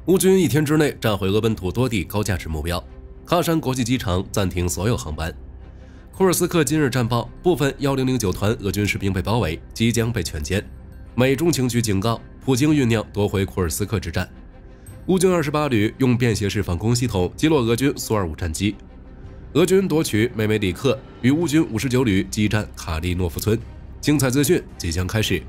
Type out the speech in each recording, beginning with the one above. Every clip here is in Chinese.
乌军1天之内炸毁俄本土多地高价值目标，喀山国际机场暂停所有航班。库尔斯克今日战报，部分1009团俄军士兵被包围，即将被全歼。美中情局警告，普京酝酿夺回库尔斯克之战。乌军28旅用便携式防空系统击落俄军苏25战机。俄军夺取梅梅里克，与乌军59旅激战卡利诺夫村。精彩资讯即将开始。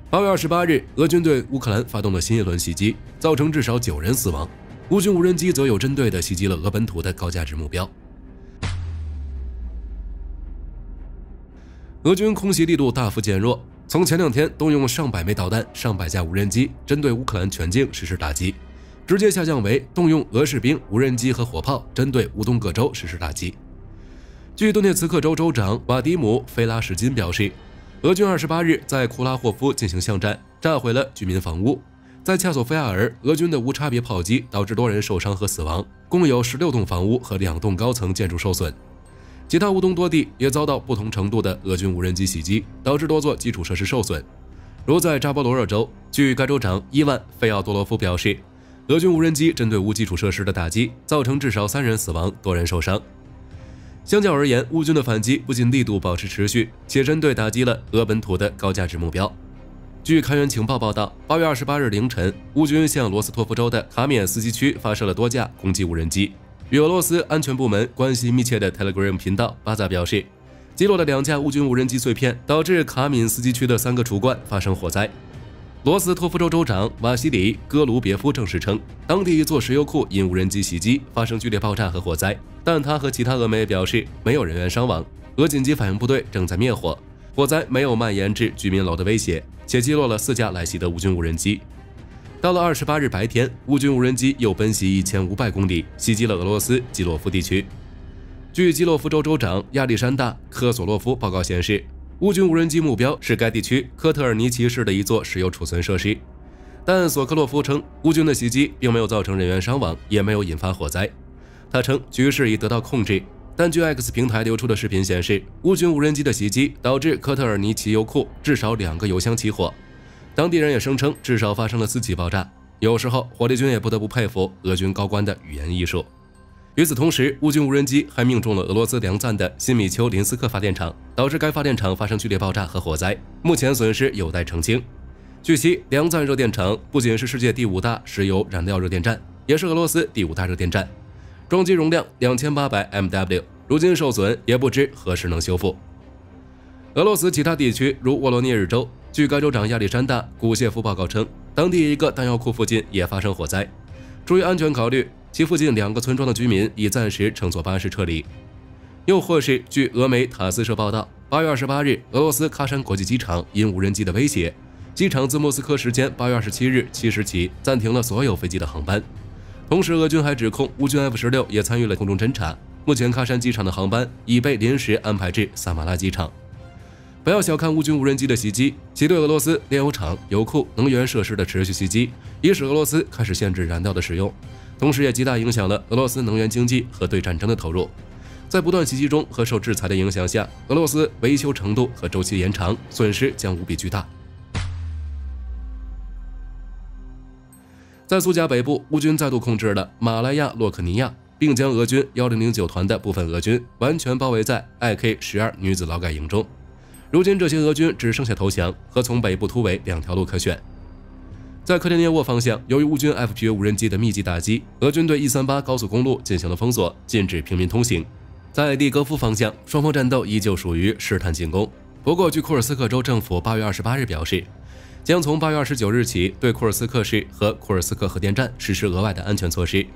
8月28日，俄军对乌克兰发动了新一轮袭击，造成至少9人死亡。乌军无人机则有针对地袭击了俄本土的高价值目标。俄军空袭力度大幅减弱，从前2天动用上百枚导弹、上百架无人机针对乌克兰全境实施打击，直接下降为动用俄士兵、无人机和火炮针对乌东各州实施打击。据顿涅茨克州州长瓦迪姆·菲拉什金表示，俄军28日在库拉霍夫进行巷战，炸毁了居民房屋。在恰索菲亚尔，俄军的无差别炮击导致多人受伤和死亡，共有16栋房屋和2栋高层建筑受损。其他乌东多地也遭到不同程度的俄军无人机袭击，导致多座基础设施受损。如在扎波罗热州，据该州长伊万·费奥多罗夫表示，俄军无人机针对乌基础设施的打击造成至少3人死亡，多人受伤。相较而言，乌军的反击不仅力度保持持续，且针对打击了俄本土的高价值目标。据开源情报报道，8月28日凌晨，乌军向罗斯托夫州的卡缅斯基区发射了多架攻击无人机。与俄罗斯安全部门关系密切的 Telegram 频道巴扎表示，击落了2架乌军无人机碎片，导致卡敏斯基区的3个储罐发生火灾。罗斯托夫州州长瓦西里·戈卢别夫证实称，当地一座石油库因无人机袭击发生剧烈爆炸和火灾，但他和其他俄媒表示没有人员伤亡。俄紧急反应部队正在灭火，火灾没有蔓延至居民楼的威胁，且击落了4架来袭的乌军无人机。到了28日白天，乌军无人机又奔袭1500公里，袭击了俄罗斯基洛夫地区。据基洛夫州州长亚历山大·科索洛夫报告显示，乌军无人机目标是该地区科特尔尼奇市的一座石油储存设施，但索科洛夫称，乌军的袭击并没有造成人员伤亡，也没有引发火灾。他称，局势已得到控制，但据 X 平台流出的视频显示，乌军无人机的袭击导致科特尔尼奇油库至少2个油箱起火。当地人也声称，至少发生了4起爆炸。有时候，火力军也不得不佩服俄军高官的语言艺术。与此同时，乌军无人机还命中了俄罗斯良赞的新米丘林斯克发电厂，导致该发电厂发生剧烈爆炸和火灾，目前损失有待澄清。据悉，良赞热电厂不仅是世界第5大石油燃料热电站，也是俄罗斯第5大热电站，装机容量2800 MW， 如今受损，也不知何时能修复。俄罗斯其他地区如沃罗涅日州，据该州长亚历山大·古谢夫报告称，当地一个弹药库附近也发生火灾。出于安全考虑，其附近2个村庄的居民已暂时乘坐巴士撤离。又或是据俄媒塔斯社报道，8月28日，俄罗斯喀山国际机场因无人机的威胁，机场自莫斯科时间8月27日7时起暂停了所有飞机的航班。同时，俄军还指控乌军 F-16也参与了空中侦察。目前，喀山机场的航班已被临时安排至萨马拉机场。不要小看乌军无人机的袭击，其对俄罗斯炼油厂、油库、能源设施的持续袭击，已使俄罗斯开始限制燃料的使用，同时也极大影响了俄罗斯能源经济和对战争的投入。在不断袭击中和受制裁的影响下，俄罗斯维修程度和周期延长，损失将无比巨大。在苏加北部，乌军再度控制了马来亚洛克尼亚，并将俄军1009团的部分俄军完全包围在 IK-12 女子劳改营中。如今，这些俄军只剩下投降和从北部突围2条路可选。在克列涅沃方向，由于乌军 FPV 无人机的密集打击，俄军对138高速公路进行了封锁，禁止平民通行。在利戈夫方向，双方战斗依旧属于试探进攻。不过，据库尔斯克州政府8月28日表示，将从8月29日起对库尔斯克市和库尔斯克核电站实施额外的安全措施。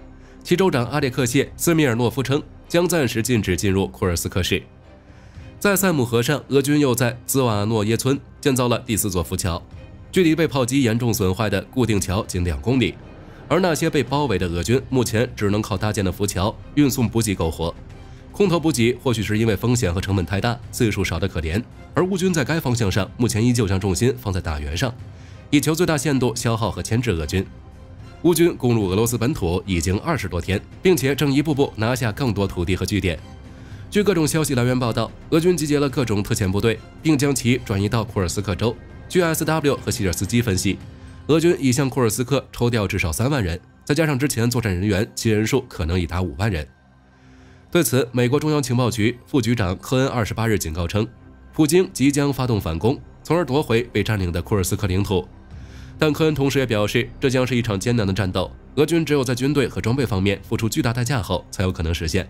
其州长阿列克谢·斯米尔诺夫称，将暂时禁止进入库尔斯克市。在塞姆河上，俄军又在兹瓦诺耶村建造了第4座浮桥，距离被炮击严重损坏的固定桥仅2公里。而那些被包围的俄军目前只能靠搭建的浮桥运送补给苟活。空投补给或许是因为风险和成本太大，次数少得可怜。而乌军在该方向上目前依旧将重心放在打援上，以求最大限度消耗和牵制俄军。乌军攻入俄罗斯本土已经20多天，并且正一步步拿下更多土地和据点。据各种消息来源报道，俄军集结了各种特遣部队，并将其转移到库尔斯克州。据 SW 和希尔斯基分析，俄军已向库尔斯克抽调至少3万人，再加上之前作战人员，其人数可能已达5万人。对此，美国中央情报局副局长科恩28日警告称，普京即将发动反攻，从而夺回被占领的库尔斯克领土。但科恩同时也表示，这将是一场艰难的战斗，俄军只有在军队和装备方面付出巨大代价后，才有可能实现。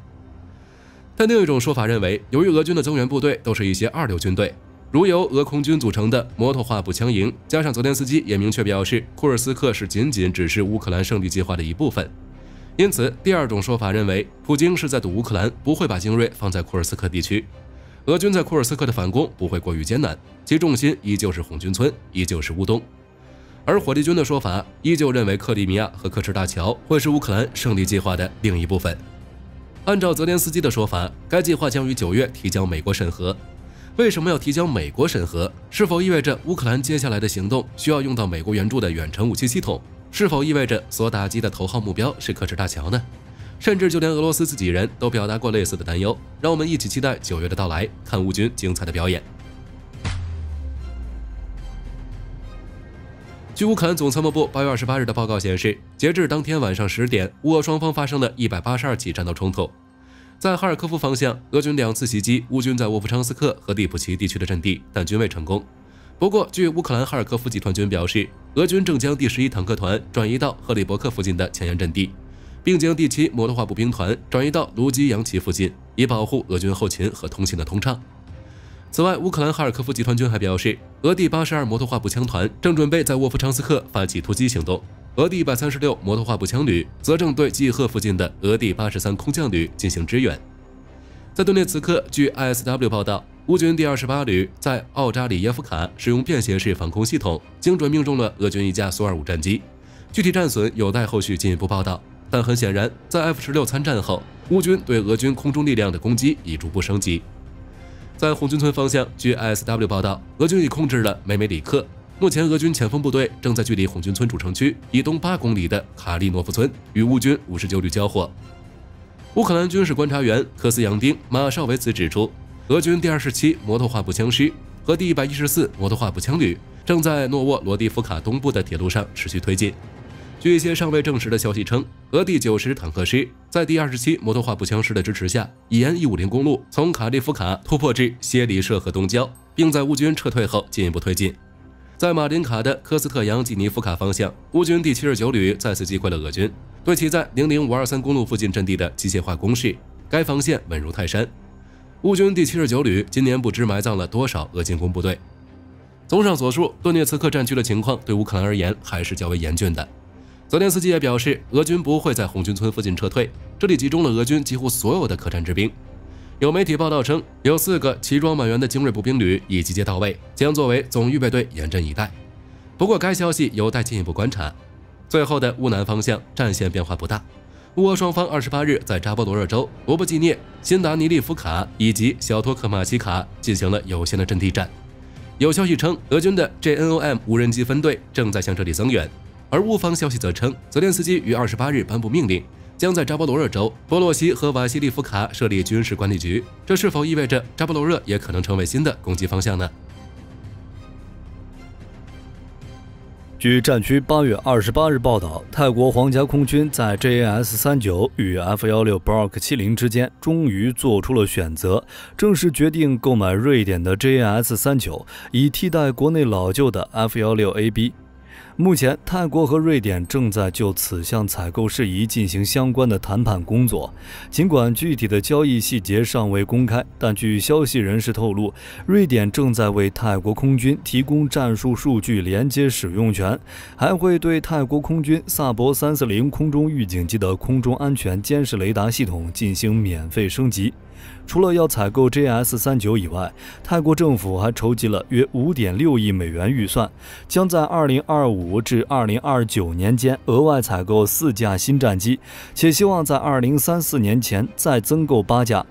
但另一种说法认为，由于俄军的增援部队都是一些2流军队，如由俄空军组成的摩托化步枪营，加上泽连斯基也明确表示，库尔斯克是仅只是乌克兰胜利计划的一部分。因此，第二种说法认为，普京是在赌乌克兰不会把精锐放在库尔斯克地区，俄军在库尔斯克的反攻不会过于艰难，其重心依旧是红军村，依旧是乌东。而火力军的说法依旧认为克里米亚和刻赤大桥会是乌克兰胜利计划的另一部分。按照泽连斯基的说法，该计划将于9月提交美国审核。为什么要提交美国审核？是否意味着乌克兰接下来的行动需要用到美国援助的远程武器系统？是否意味着所打击的头号目标是刻赤大桥呢？甚至就连俄罗斯自己人都表达过类似的担忧。让我们一起期待9月的到来，看乌军精彩的表演。据乌克兰总参谋部8月28日的报告显示，截至当天晚上10点，乌俄双方发生了182起战斗冲突。在哈尔科夫方向，俄军2次袭击乌军在沃夫昌斯克和利普奇地区的阵地，但均未成功。不过，据乌克兰哈尔科夫集团军表示，俄军正将第11坦克团转移到赫里伯克附近的前沿阵地，并将第7摩托化步兵团转移到卢基扬奇附近，以保护俄军后勤和通信的通畅。此外，乌克兰哈尔科夫集团军还表示，俄第82摩托化步枪团正准备在沃夫昌斯克发起突击行动，俄第136摩托化步枪旅则正对季赫附近的俄第83空降旅进行支援。在顿涅茨克，据 ISW 报道，乌军第28旅在奥扎里耶夫卡使用便携式防空系统，精准命中了俄军一架苏25战机，具体战损有待后续进一步报道。但很显然，在 F-16参战后，乌军对俄军空中力量的攻击已逐步升级。在红军村方向，据 ISW 报道，俄军已控制了梅梅里克。目前，俄军前锋部队正在距离红军村主城区以东8公里的卡利诺夫村与乌军59旅交火。乌克兰军事观察员科斯扬丁·马绍维茨指出，俄军第27摩托化步枪师和第114摩托化步枪旅正在诺沃罗蒂夫卡东部的铁路上持续推进。据一些尚未证实的消息称，俄第90坦克师在第27摩托化步枪师的支持下，已沿150公路从卡利夫卡突破至谢里舍河东郊，并在乌军撤退后进一步推进。在马林卡的科斯特扬季尼夫卡方向，乌军第79旅再次击溃了俄军，对其在00523公路附近阵地的机械化攻势，该防线稳如泰山。乌军第79旅今年不知埋葬了多少俄进攻部队。综上所述，顿涅茨克战区的情况对乌克兰而言还是较为严峻的。泽连斯基也表示，俄军不会在红军村附近撤退，这里集中了俄军几乎所有的可战之兵。有媒体报道称，有4个齐装满员的精锐步兵旅已集结到位，将作为总预备队严阵以待。不过，该消息有待进一步观察。最后的乌南方向战线变化不大，乌俄双方28日在扎波罗热州、罗布季涅、辛达尼利夫卡以及小托克马奇卡进行了有限的阵地战。有消息称，俄军的 JNOM 无人机分队正在向这里增援。而乌方消息则称，泽连斯基于28日颁布命令，将在扎波罗热州、波洛西和瓦西利夫卡设立军事管理局。这是否意味着扎波罗热也可能成为新的攻击方向呢？据战区8月28日报道，泰国皇家空军在 JAS-39 与 F-16 Block 70之间终于做出了选择，正式决定购买瑞典的 JAS-39，以替代国内老旧的 F-16AB。目前，泰国和瑞典正在就此项采购事宜进行相关的谈判工作。尽管具体的交易细节尚未公开，但据消息人士透露，瑞典正在为泰国空军提供战术数据连接使用权，还会对泰国空军萨博340空中预警机的空中安全监视雷达系统进行免费升级。除了要采购 JAS-39以外，泰国政府还筹集了约 5.6 亿美元预算，将在2025至2029年间额外采购4架新战机，且希望在2034年前再增购8架。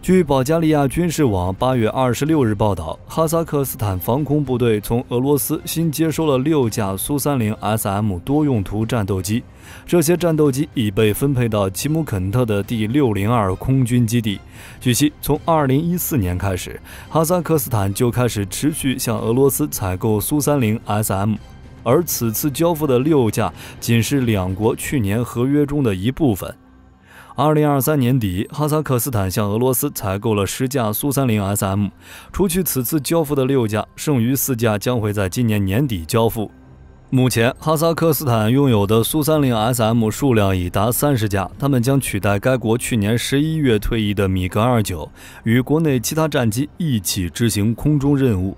据保加利亚军事网8月26日报道，哈萨克斯坦防空部队从俄罗斯新接收了6架苏 30SM 多用途战斗机，这些战斗机已被分配到吉姆肯特的第602空军基地。据悉，从2014年开始，哈萨克斯坦就开始持续向俄罗斯采购苏 30SM， 而此次交付的6架仅是两国去年合约中的一部分。2023年底，哈萨克斯坦向俄罗斯采购了10架苏 30SM， 除去此次交付的6架，剩余4架将会在今年年底交付。目前，哈萨克斯坦拥有的苏 30SM 数量已达30架，它们将取代该国去年11月退役的米格29，与国内其他战机一起执行空中任务。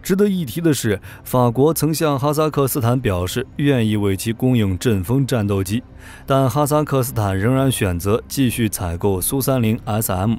值得一提的是，法国曾向哈萨克斯坦表示愿意为其供应阵风战斗机，但哈萨克斯坦仍然选择继续采购苏 30SM。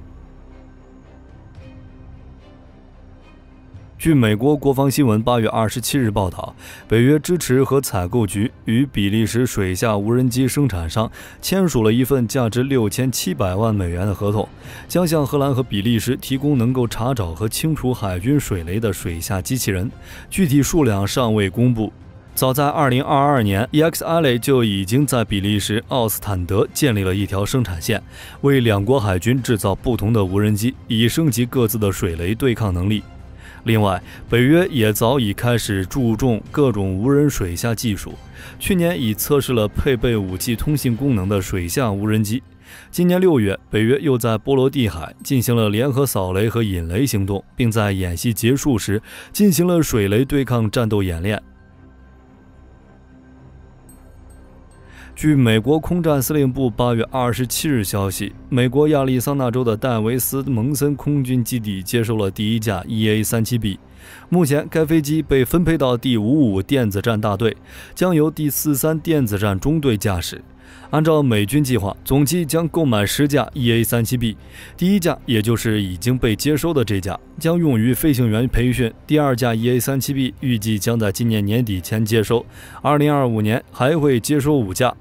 据美国国防新闻8月27日报道，北约支持和采购局与比利时水下无人机生产商签署了一份价值6700万美元的合同，将向荷兰和比利时提供能够查找和清除海军水雷的水下机器人，具体数量尚未公布。早在2022年 EXALE 就已经在比利时奥斯坦德建立了一条生产线，为两国海军制造不同的无人机，以升级各自的水雷对抗能力。另外，北约也早已开始注重各种无人水下技术，去年已测试了配备5G 通信功能的水下无人机。今年6月，北约又在波罗的海进行了联合扫雷和引雷行动，并在演习结束时进行了水雷对抗战斗演练。据美国空战司令部8月27日消息，美国亚利桑那州的戴维斯蒙森空军基地接收了第1架 EA-37B， 目前该飞机被分配到第55电子战大队，将由第43电子战中队驾驶。按照美军计划，总计将购买10架 EA-37B， 第1架也就是已经被接收的这架将用于飞行员培训，第2架 EA-37B 预计将在今年年底前接收，2025年还会接收5架。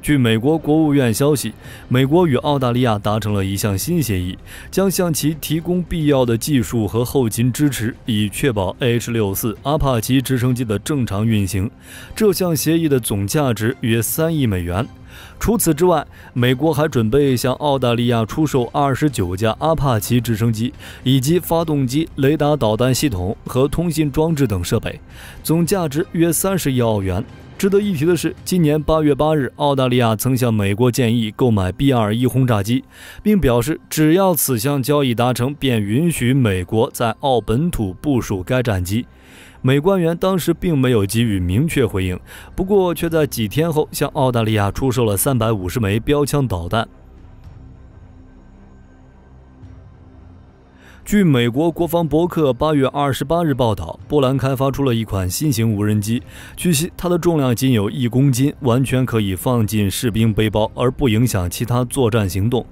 据美国国务院消息，美国与澳大利亚达成了一项新协议，将向其提供必要的技术和后勤支持，以确保 H-64 阿帕奇直升机的正常运行。这项协议的总价值约3亿美元。除此之外，美国还准备向澳大利亚出售29架阿帕奇直升机，以及发动机、雷达导弹系统和通信装置等设备，总价值约30亿澳元。值得一提的是，今年8月8日，澳大利亚曾向美国建议购买 B-21 轰炸机，并表示只要此项交易达成，便允许美国在澳本土部署该战机。美官员当时并没有给予明确回应，不过却在几天后向澳大利亚出售了350枚标枪导弹。据美国国防博客8月28日报道，波兰开发出了一款新型无人机，据悉它的重量仅有1公斤，完全可以放进士兵背包，而不影响其他作战行动。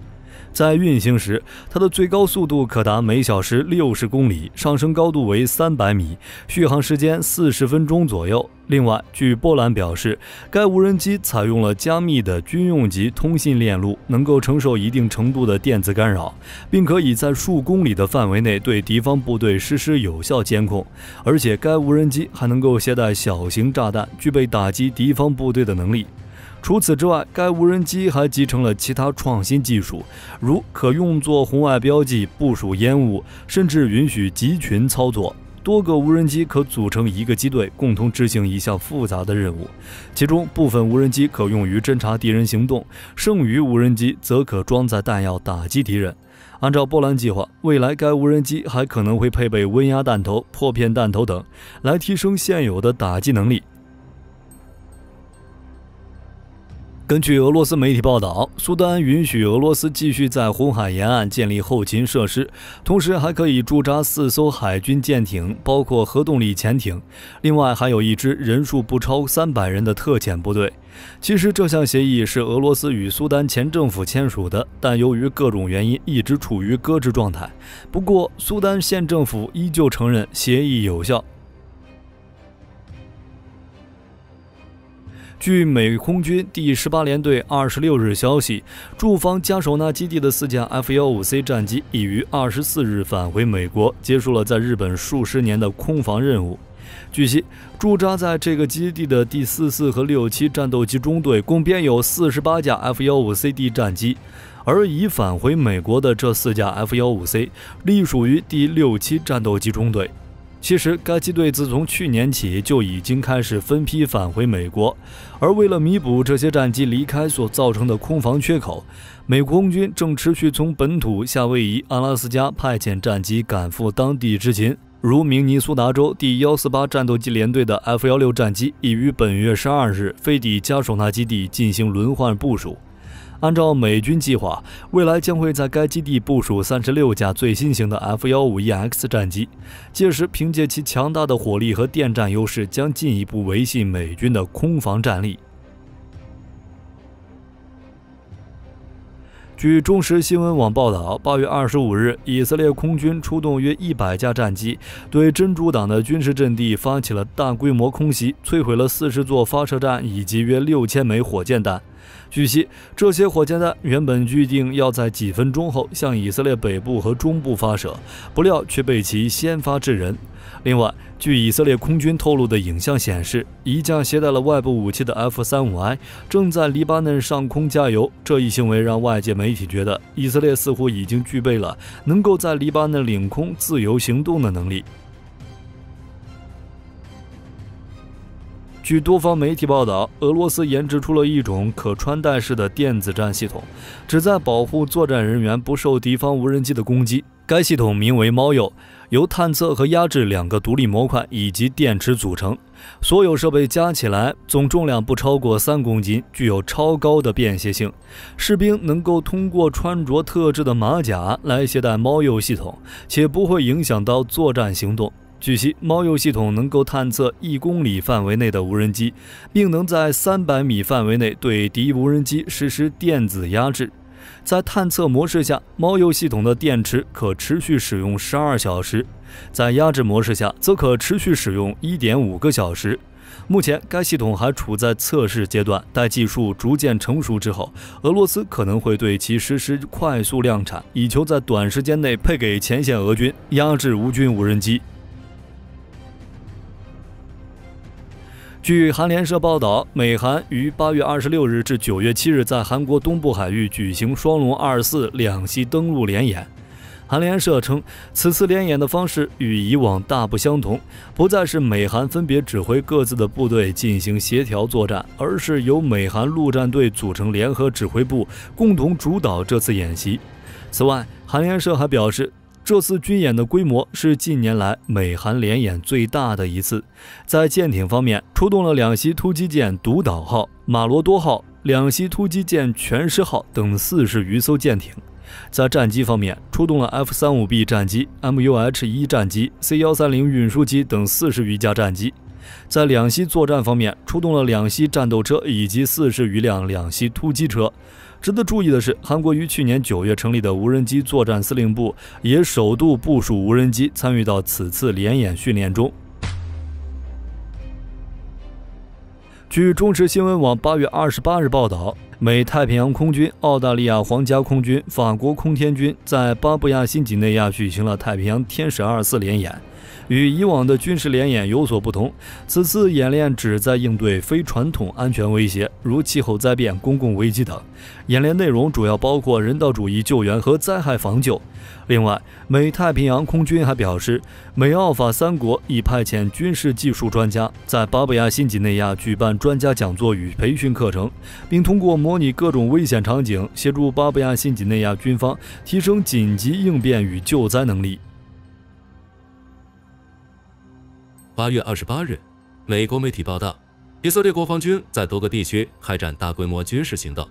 在运行时，它的最高速度可达每小时60公里，上升高度为300米，续航时间40分钟左右。另外，据波兰表示，该无人机采用了加密的军用级通信链路，能够承受一定程度的电子干扰，并可以在数公里的范围内对敌方部队实施有效监控。而且，该无人机还能够携带小型炸弹，具备打击敌方部队的能力。除此之外，该无人机还集成了其他创新技术，如可用作红外标记、部署烟雾，甚至允许集群操作。多个无人机可组成一个机队，共同执行一项复杂的任务。其中部分无人机可用于侦察敌人行动，剩余无人机则可装载弹药打击敌人。按照波兰计划，未来该无人机还可能会配备温压弹头、破片弹头等，来提升现有的打击能力。根据俄罗斯媒体报道，苏丹允许俄罗斯继续在红海沿岸建立后勤设施，同时还可以驻扎4艘海军舰艇，包括核动力潜艇。另外，还有一支人数不超300人的特遣部队。其实，这项协议是俄罗斯与苏丹前政府签署的，但由于各种原因一直处于搁置状态。不过，苏丹现政府依旧承认协议有效。据美空军第18联队26日消息，驻防加手纳基地的4架 F-15C 战机已于24日返回美国，结束了在日本数十年的空防任务。据悉，驻扎在这个基地的第44和67战斗机中队共编有48架 F-15CD 战机，而已返回美国的这4架 F-15C 隶属于第67战斗机中队。其实，该机队自从去年起就已经开始分批返回美国，而为了弥补这些战机离开所造成的空防缺口，美国空军正持续从本土夏威夷、阿拉斯加派遣战机赶赴当地执勤。如明尼苏达州第148战斗机联队的 F-16战机已于本月12日飞抵加手纳基地进行轮换部署。按照美军计划，未来将会在该基地部署36架最新型的 F-15EX 战机，届时凭借其强大的火力和电战优势，将进一步维系美军的空防战力。据中时新闻网报道，8月25日，以色列空军出动约100架战机，对真主党的军事阵地发起了大规模空袭，摧毁了40座发射站以及约6000枚火箭弹。据悉，这些火箭弹原本预定要在几分钟后向以色列北部和中部发射，不料却被其先发制人。另外，据以色列空军透露的影像显示，一架携带了外部武器的 F-35I 正在黎巴嫩上空加油。这一行为让外界媒体觉得，以色列似乎已经具备了能够在黎巴嫩领空自由行动的能力。据多方媒体报道，俄罗斯研制出了一种可穿戴式的电子战系统，旨在保护作战人员不受敌方无人机的攻击。该系统名为猫鼬，由探测和压制2个独立模块以及电池组成。所有设备加起来总重量不超过3公斤，具有超高的便携性。士兵能够通过穿着特制的马甲来携带猫鼬系统，且不会影响到作战行动。据悉，猫鼬系统能够探测1公里范围内的无人机，并能在300米范围内对敌无人机实施电子压制。在探测模式下，猫鼬系统的电池可持续使用12小时，在压制模式下则可持续使用1.5个小时。目前，该系统还处在测试阶段，待技术逐渐成熟之后，俄罗斯可能会对其实施快速量产，以求在短时间内配给前线俄军，压制乌军无人机。据韩联社报道，美韩于8月26日至9月7日在韩国东部海域举行双龙24两栖登陆联演。韩联社称，此次联演的方式与以往大不相同，不再是美韩分别指挥各自的部队进行协调作战，而是由美韩陆战队组成联合指挥部，共同主导这次演习。此外，韩联社还表示，这次军演的规模是近年来美韩联演最大的一次。在舰艇方面，出动了2栖突击舰独岛号、马罗多号、2栖突击舰全师号等40余艘舰艇。在战机方面，出动了 F-35B 战机、MUH-1战机、C-130运输机等40余架战机。在两栖作战方面，出动了2栖战斗车以及40余辆两栖突击车。值得注意的是，韩国于去年9月成立的无人机作战司令部也首度部署无人机参与到此次联演训练中。据中时新闻网8月28日报道，美太平洋空军、澳大利亚皇家空军、法国空天军在巴布亚新几内亚举行了太平洋天使24联演。与以往的军事联演有所不同，此次演练旨在应对非传统安全威胁，如气候灾变、公共危机等。演练内容主要包括人道主义救援和灾害防救。另外，美太平洋空军还表示，美澳法3国已派遣军事技术专家在巴布亚新几内亚举办专家讲座与培训课程，并通过模拟各种危险场景，协助巴布亚新几内亚军方提升紧急应变与救灾能力。8月28日，美国媒体报道，以色列国防军在多个地区开展大规模军事行动，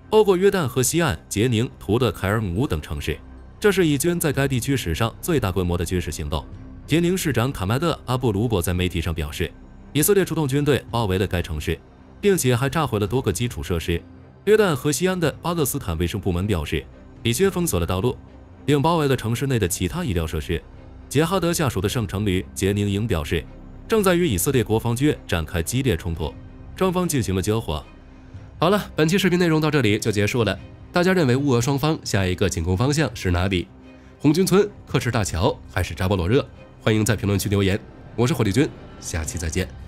包括约旦河西岸、杰宁、图德凯尔姆等城市。这是以军在该地区史上最大规模的军事行动。杰宁市长卡麦德·阿布鲁伯在媒体上表示，以色列出动军队包围了该城市，并且还炸毁了多个基础设施。约旦河西岸的巴勒斯坦卫生部门表示，以军封锁了道路，并包围了城市内的其他医疗设施。杰哈德下属的圣城旅杰宁营表示，正在与以色列国防军展开激烈冲突，双方进行了交火。好了，本期视频内容到这里就结束了。大家认为乌俄双方下一个进攻方向是哪里？红军村、克什大桥还是扎波罗热？欢迎在评论区留言。我是火力军，下期再见。